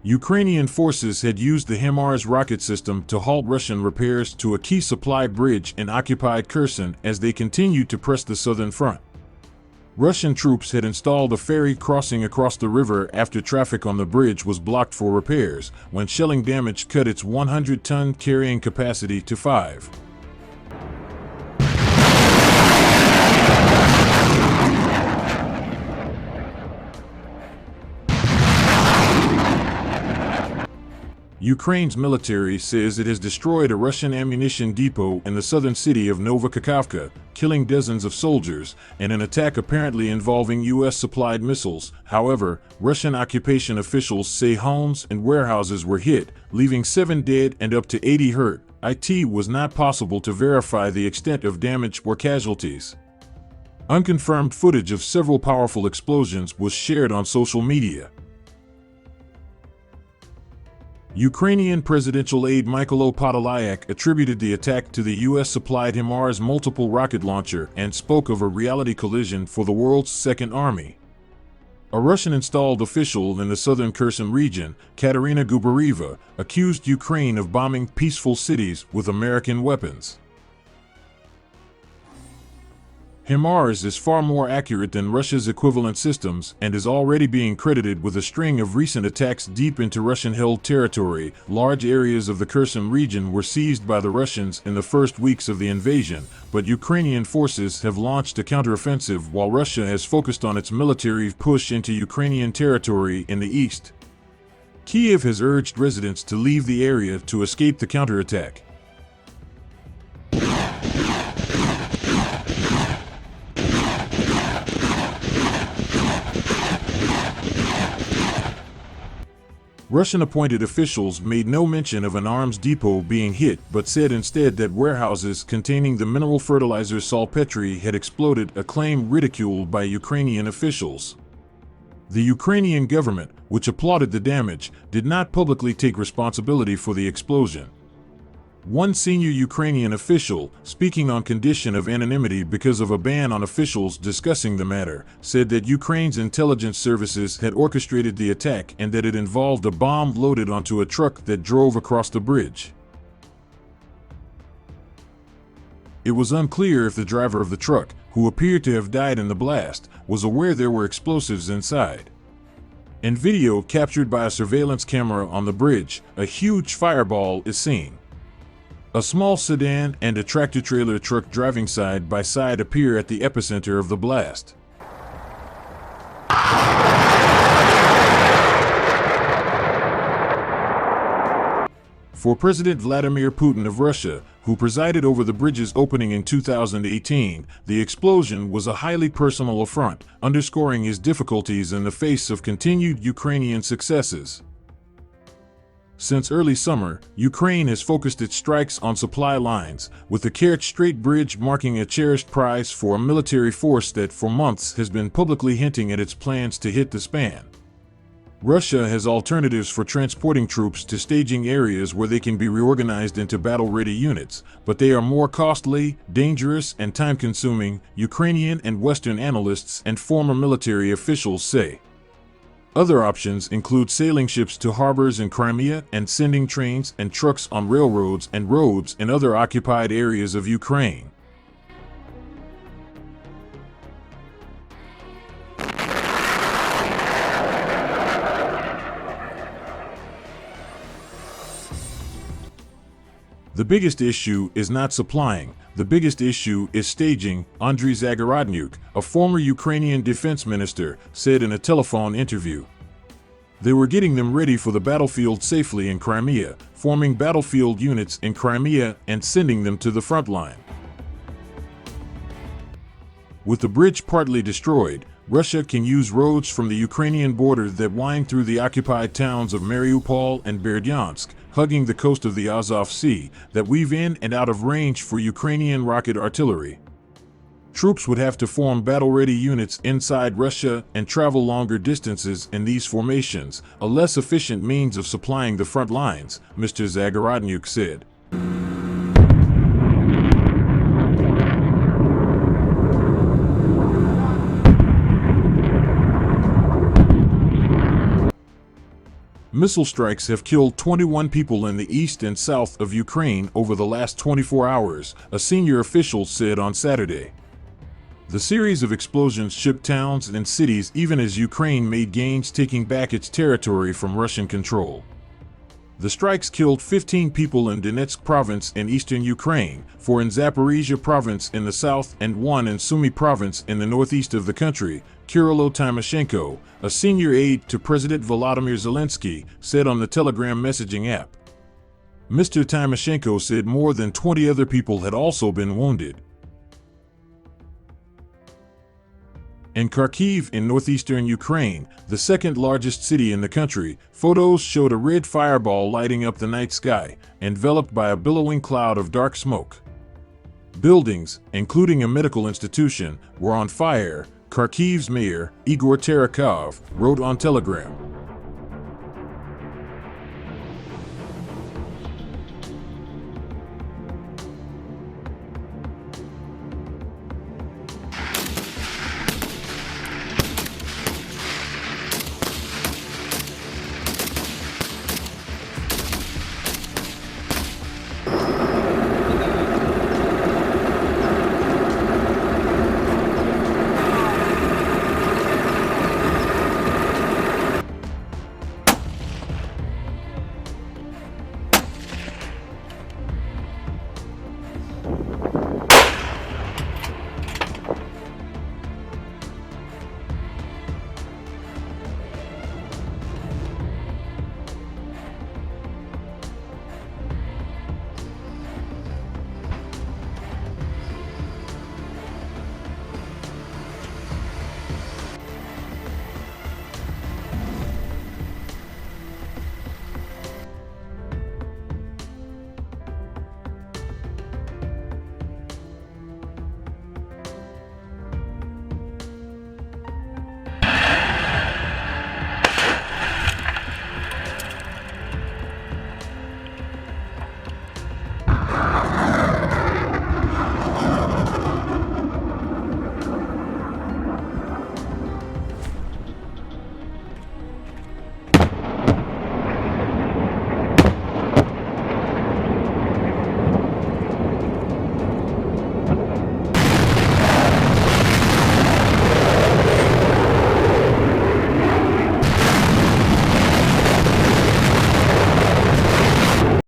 Ukrainian forces had used the Himars rocket system to halt Russian repairs to a key supply bridge in occupied Kherson as they continued to press the southern front. Russian troops had installed a ferry crossing across the river after traffic on the bridge was blocked for repairs, when shelling damage cut its 100-ton carrying capacity to 5. Ukraine's military says it has destroyed a Russian ammunition depot in the southern city of Novokakhovka, killing dozens of soldiers, in an attack apparently involving U.S.-supplied missiles. However, Russian occupation officials say homes and warehouses were hit, leaving 7 dead and up to 80 hurt. It was not possible to verify the extent of damage or casualties. Unconfirmed footage of several powerful explosions was shared on social media. Ukrainian presidential aide Mykola Podolyak attributed the attack to the U.S.-supplied Himars multiple rocket launcher and spoke of a reality collision for the world's second army. A Russian-installed official in the southern Kherson region, Katerina Gubareva, accused Ukraine of bombing peaceful cities with American weapons. Himars is far more accurate than Russia's equivalent systems and is already being credited with a string of recent attacks deep into Russian-held territory. Large areas of the Kherson region were seized by the Russians in the first weeks of the invasion, but Ukrainian forces have launched a counteroffensive while Russia has focused on its military push into Ukrainian territory in the east. Kiev has urged residents to leave the area to escape the counterattack. Russian-appointed officials made no mention of an arms depot being hit, but said instead that warehouses containing the mineral fertilizer salpetri had exploded, a claim ridiculed by Ukrainian officials. The Ukrainian government, which applauded the damage, did not publicly take responsibility for the explosion. One senior Ukrainian official, speaking on condition of anonymity because of a ban on officials discussing the matter, said that Ukraine's intelligence services had orchestrated the attack and that it involved a bomb loaded onto a truck that drove across the bridge. It was unclear if the driver of the truck, who appeared to have died in the blast, was aware there were explosives inside. In video captured by a surveillance camera on the bridge, a huge fireball is seen. A small sedan and a tractor-trailer truck driving side by side appear at the epicenter of the blast. For President Vladimir Putin of Russia, who presided over the bridge's opening in 2018, the explosion was a highly personal affront, underscoring his difficulties in the face of continued Ukrainian successes. Since early summer, Ukraine has focused its strikes on supply lines, with the Kerch Bridge marking a cherished prize for a military force that for months has been publicly hinting at its plans to hit the span. Russia has alternatives for transporting troops to staging areas where they can be reorganized into battle-ready units, but they are more costly, dangerous, and time-consuming, Ukrainian and Western analysts and former military officials say. Other options include sailing ships to harbors in Crimea and sending trains and trucks on railroads and roads in other occupied areas of Ukraine. The biggest issue is not supplying. The biggest issue is staging, Andriy Zagorodnyuk, a former Ukrainian defense minister, said in a telephone interview. They were getting them ready for the battlefield safely in Crimea, forming battlefield units in Crimea and sending them to the front line. With the bridge partly destroyed, Russia can use roads from the Ukrainian border that wind through the occupied towns of Mariupol and Berdyansk, hugging the coast of the Azov Sea, that weave in and out of range for Ukrainian rocket artillery. Troops would have to form battle-ready units inside Russia and travel longer distances in these formations, a less efficient means of supplying the front lines, Mr. Zagorodnyuk said. Missile strikes have killed 21 people in the east and south of Ukraine over the last 24 hours, a senior official said on Saturday. The series of explosions shook towns and cities even as Ukraine made gains taking back its territory from Russian control. The strikes killed 15 people in Donetsk province in eastern Ukraine, 4 in Zaporizhia province in the south, and 1 in Sumy province in the northeast of the country, Kyrylo Tymoshenko, a senior aide to President Volodymyr Zelensky, said on the Telegram messaging app. Mr. Tymoshenko said more than 20 other people had also been wounded. In Kharkiv in northeastern Ukraine, the second largest city in the country, photos showed a red fireball lighting up the night sky, enveloped by a billowing cloud of dark smoke. Buildings, including a medical institution, were on fire, Kharkiv's mayor, Igor Terekhov, wrote on Telegram.